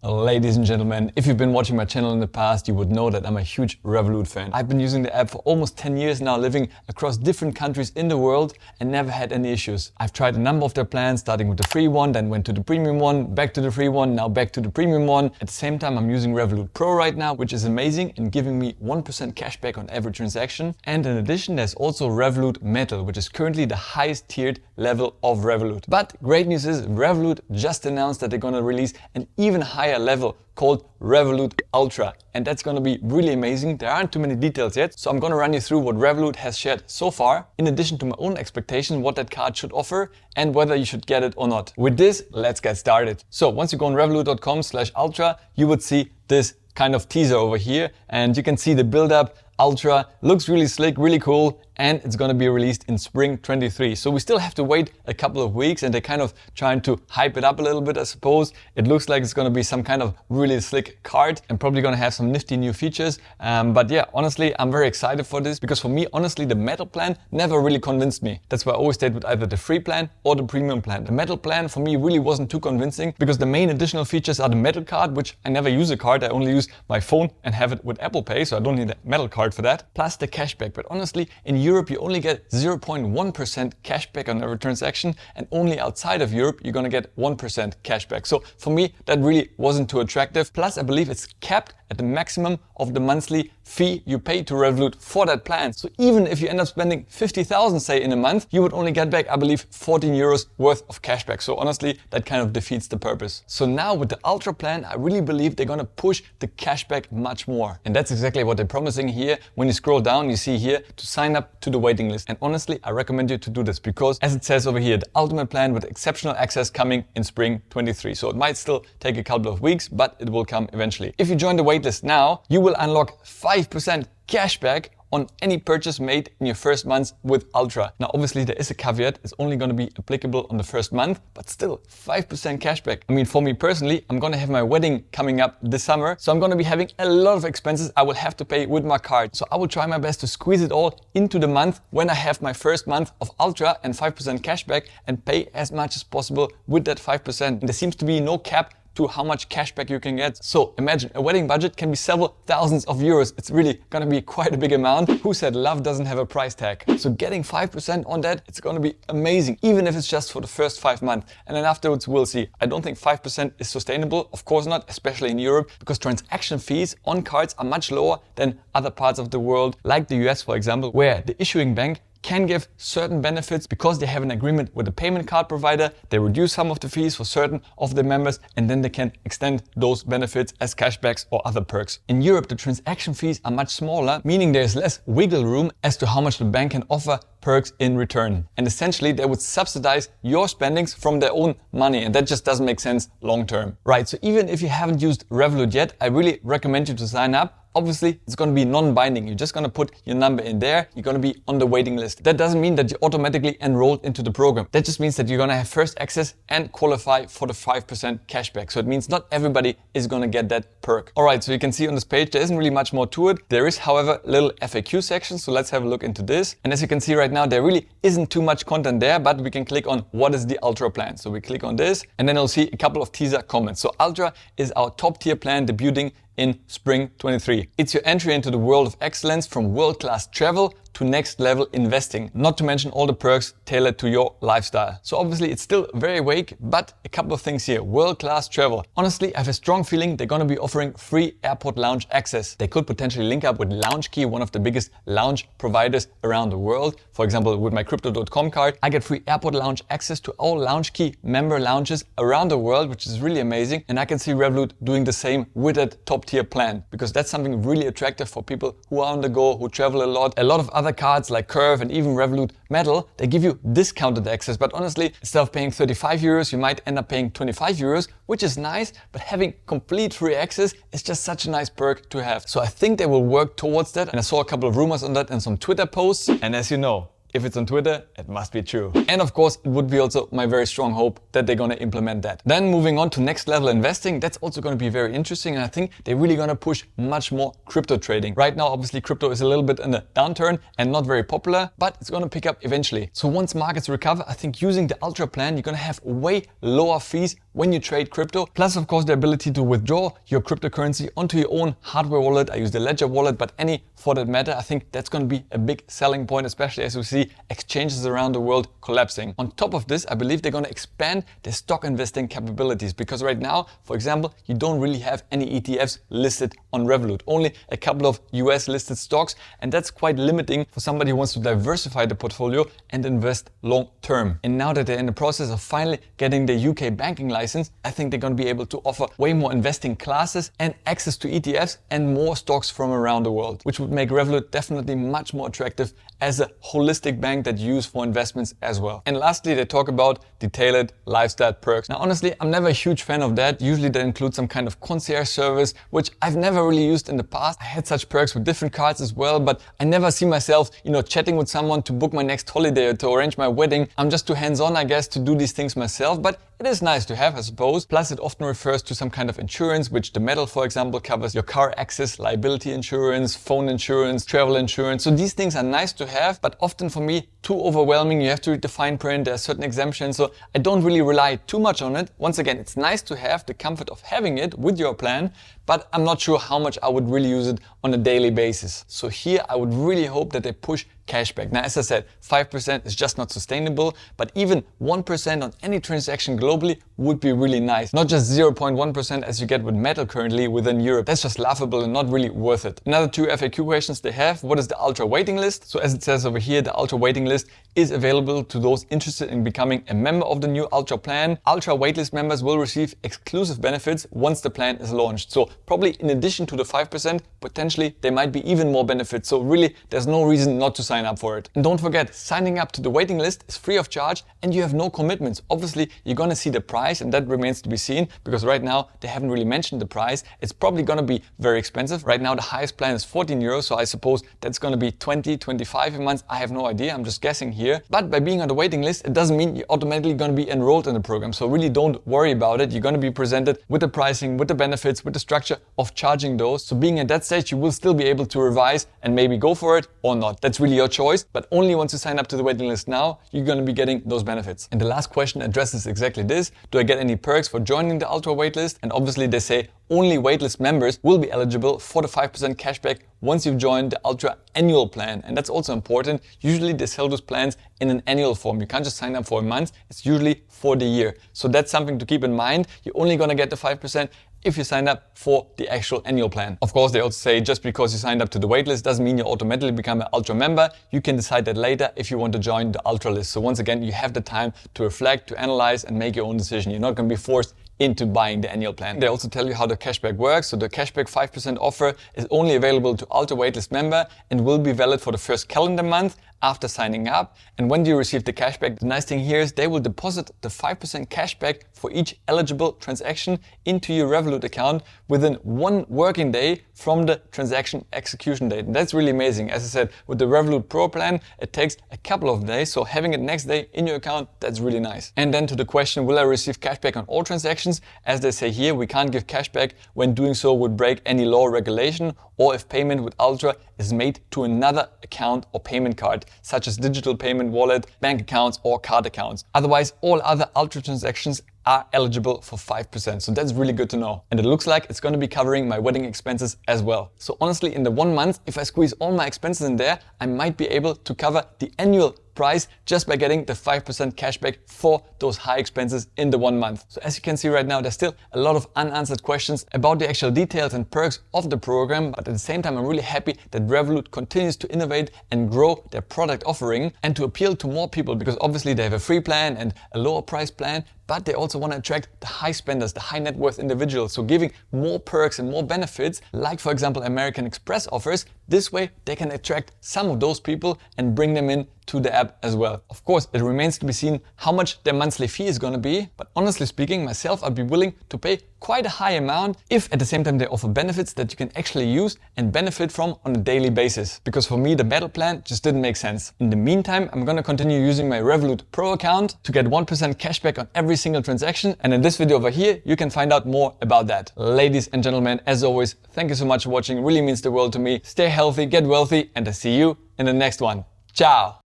Ladies and gentlemen, if you've been watching my channel in the past, you would know that I'm a huge Revolut fan. I've been using the app for almost 10 years now, living across different countries in the world and never had any issues. I've tried a number of their plans, starting with the free one, then went to the premium one, back to the free one, now back to the premium one. At the same time, I'm using Revolut Pro right now, which is amazing and giving me 1% cashback on every transaction. And in addition, there's also Revolut Metal, which is currently the highest tiered level of Revolut. But great news is Revolut just announced that they're gonna release an even higher level called Revolut Ultra, and that's going to be really amazing. There aren't too many details yet, so I'm going to run you through what Revolut has shared so far, in addition to my own expectation what that card should offer and whether you should get it or not. With this, let's get started. So once you go on revolut.com/ultra, you would see this kind of teaser over here, and you can see the build-up. Ultra looks really slick, really cool, and it's going to be released in spring 23. So we still have to wait a couple of weeks, and they're kind of trying to hype it up a little bit, I suppose. It looks like it's going to be some kind of really slick card and probably going to have some nifty new features. But yeah, honestly, I'm very excited for this because for me, honestly, the metal plan never really convinced me. That's why I always stayed with either the free plan or the premium plan. The metal plan for me really wasn't too convincing because the main additional features are the metal card, which I never use a card. I only use my phone and have it with Apple Pay, so I don't need a metal card for that, plus the cashback. But honestly, in Europe, you only get 0.1% cashback on every transaction, and only outside of Europe, you're gonna get 1% cashback. So for me, that really wasn't too attractive. Plus, I believe it's capped at the maximum of the monthly fee you pay to Revolut for that plan. So even if you end up spending 50,000, say, in a month, you would only get back, I believe, 14 euros worth of cashback. So honestly, that kind of defeats the purpose. So now with the Ultra plan, I really believe they're gonna push the cashback much more. And that's exactly what they're promising here. When you scroll down, you see here to sign up to the waiting list. And honestly, I recommend you to do this because, as it says over here, the ultimate plan with exceptional access coming in spring 23. So it might still take a couple of weeks, but it will come eventually. If you join the waitlist now, you will unlock 5% cashback on any purchase made in your first month with Ultra. Now, obviously, there is a caveat. It's only going to be applicable on the first month, but still 5% cashback. I mean, for me personally, I'm going to have my wedding coming up this summer, so I'm going to be having a lot of expenses I will have to pay with my card. So I will try my best to squeeze it all into the month when I have my first month of Ultra and 5% cashback and pay as much as possible with that 5%. And there seems to be no cap to how much cashback you can get. So imagine a wedding budget can be several thousands of euros. It's really gonna be quite a big amount. Who said love doesn't have a price tag? So getting 5% on that, it's gonna be amazing, even if it's just for the first 5 months. And then afterwards, we'll see. I don't think 5% is sustainable. Of course not, especially in Europe, because transaction fees on cards are much lower than other parts of the world, like the US, for example, where the issuing bank can give certain benefits because they have an agreement with the payment card provider. They reduce some of the fees for certain of the members, and then they can extend those benefits as cashbacks or other perks. In Europe, the transaction fees are much smaller, meaning there's less wiggle room as to how much the bank can offer perks in return. And essentially, they would subsidize your spendings from their own money, and that just doesn't make sense long term. Right, so even if you haven't used Revolut yet, I really recommend you to sign up. Obviously, it's going to be non-binding. You're just going to put your number in there. You're going to be on the waiting list. That doesn't mean that you're automatically enrolled into the program. That just means that you're going to have first access and qualify for the 5% cashback. So it means not everybody is going to get that perk. All right, so you can see on this page, there isn't really much more to it. There is, however, a little FAQ section. So let's have a look into this. And as you can see right now, there really isn't too much content there, but we can click on what is the Ultra plan. So we click on this, and then you'll see a couple of teaser comments. So Ultra is our top tier plan debuting in spring 23. It's your entry into the world of excellence, from world-class travel to next level investing, not to mention all the perks tailored to your lifestyle. So obviously it's still very vague, but a couple of things here. World-class travel. Honestly, I have a strong feeling they're gonna be offering free airport lounge access. They could potentially link up with LoungeKey, one of the biggest lounge providers around the world. For example, with my Crypto.com card, I get free airport lounge access to all LoungeKey member lounges around the world, which is really amazing. And I can see Revolut doing the same with that top tier plan, because that's something really attractive for people who are on the go, who travel a lot. A lot of other cards like Curve and even Revolut Metal, they give you discounted access. But honestly, instead of paying 35 euros, you might end up paying 25 euros, which is nice, but having complete free access is just such a nice perk to have. So I think they will work towards that. And I saw a couple of rumors on that in some Twitter posts. And as you know, if it's on Twitter, it must be true. And of course, it would be also my very strong hope that they're gonna implement that. Then moving on to next level investing, that's also gonna be very interesting. And I think they're really gonna push much more crypto trading. Right now, obviously, crypto is a little bit in a downturn and not very popular, but it's gonna pick up eventually. So once markets recover, I think using the Ultra plan, you're gonna have way lower fees when you trade crypto. Plus, of course, the ability to withdraw your cryptocurrency onto your own hardware wallet. I use the Ledger wallet, but any for that matter. I think that's going to be a big selling point, especially as we see exchanges around the world collapsing. On top of this, I believe they're going to expand their stock investing capabilities, because right now, for example, you don't really have any ETFs listed on Revolut, only a couple of US listed stocks, and that's quite limiting for somebody who wants to diversify the portfolio and invest long term. And now that they're in the process of finally getting the UK banking license, I think they're going to be able to offer way more investing classes and access to ETFs and more stocks from around the world, which would make Revolut definitely much more attractive as a holistic bank that you use for investments as well. And lastly, they talk about detailed lifestyle perks. Now, honestly, I'm never a huge fan of that. Usually that includes some kind of concierge service, which I've never really used in the past. I had such perks with different cards as well, but I never see myself, chatting with someone to book my next holiday or to arrange my wedding. I'm just too hands-on, I guess, to do these things myself, but it is nice to have, I suppose. Plus, it often refers to some kind of insurance, which the metal, for example, covers your car access, liability insurance, phone insurance, travel insurance. So these things are nice to have, but often for me, too overwhelming. You have to read the fine print. There are certain exemptions, so I don't really rely too much on it. Once again, it's nice to have the comfort of having it with your plan, but I'm not sure how much I would really use it on a daily basis. So here, I would really hope that they push cashback. Now, as I said, 5% is just not sustainable, but even 1% on any transaction globally would be really nice. Not just 0.1% as you get with metal currently within Europe. That's just laughable and not really worth it. Another two FAQ questions they have: what is the Ultra waiting list? So as it says over here, the Ultra waiting list is available to those interested in becoming a member of the new Ultra plan. Ultra waitlist members will receive exclusive benefits once the plan is launched. So probably in addition to the 5%, potentially there might be even more benefits. So really, there's no reason not to sign up for it. And don't forget, signing up to the waiting list is free of charge and you have no commitments. Obviously, you're gonna see the price, and that remains to be seen, because right now they haven't really mentioned the price. It's probably gonna be very expensive. Right now, the highest plan is 14 euros. So I suppose that's gonna be 20, 25 a month. I have no idea. I'm just guessing here. But by being on the waiting list, it doesn't mean you're automatically gonna be enrolled in the program. So really don't worry about it. You're gonna be presented with the pricing, with the benefits, with the structure of charging those. So being at that stage, you will still be able to revise and maybe go for it or not. That's really your choice, but only once you sign up to the waiting list now, you're going to be getting those benefits. And the last question addresses exactly this: do I get any perks for joining the Ultra waitlist? And obviously they say only waitlist members will be eligible for the 5% cashback once you've joined the Ultra annual plan. And that's also important. Usually they sell those plans in an annual form. You can't just sign up for a month. It's usually for the year. So that's something to keep in mind. You're only going to get the 5% if you sign up for the actual annual plan. Of course, they also say just because you signed up to the waitlist doesn't mean you automatically become an Ultra member. You can decide that later if you want to join the Ultra list. So once again, you have the time to reflect, to analyze, and make your own decision. You're not going to be forced into buying the annual plan. They also tell you how the cashback works. So the cashback 5% offer is only available to Ultra waitlist member and will be valid for the first calendar month after signing up. And when you receive the cashback, the nice thing here is they will deposit the 5% cashback for each eligible transaction into your Revolut account within 1 working day from the transaction execution date. And that's really amazing. As I said, with the Revolut Pro plan, it takes a couple of days. So having it next day in your account, that's really nice. And then to the question, will I receive cashback on all transactions? As they say here, we can't give cashback when doing so would break any law or regulation, or if payment with Ultra is made to another account or payment card, such as digital payment wallet, bank accounts, or card accounts. Otherwise, all other Ultra transactions are eligible for 5%. So that's really good to know. And it looks like it's going to be covering my wedding expenses as well. So honestly, in the 1 month, if I squeeze all my expenses in there, I might be able to cover the annual price just by getting the 5% cashback for those high expenses in the 1 month. So as you can see right now, there's still a lot of unanswered questions about the actual details and perks of the program. But at the same time, I'm really happy that Revolut continues to innovate and grow their product offering and to appeal to more people, because obviously they have a free plan and a lower price plan, but they also want to attract the high spenders, the high net worth individuals. So giving more perks and more benefits, like for example, American Express offers, this way they can attract some of those people and bring them in to the app as well. Of course, it remains to be seen how much their monthly fee is going to be, but honestly speaking, myself, I'd be willing to pay quite a high amount if at the same time they offer benefits that you can actually use and benefit from on a daily basis. Because for me, the battle plan just didn't make sense. In the meantime, I'm going to continue using my Revolut Pro account to get 1% cashback on every single transaction. And in this video over here, you can find out more about that. Ladies and gentlemen, as always, thank you so much for watching. It really means the world to me. Stay healthy, get wealthy, and I'll see you in the next one. Ciao!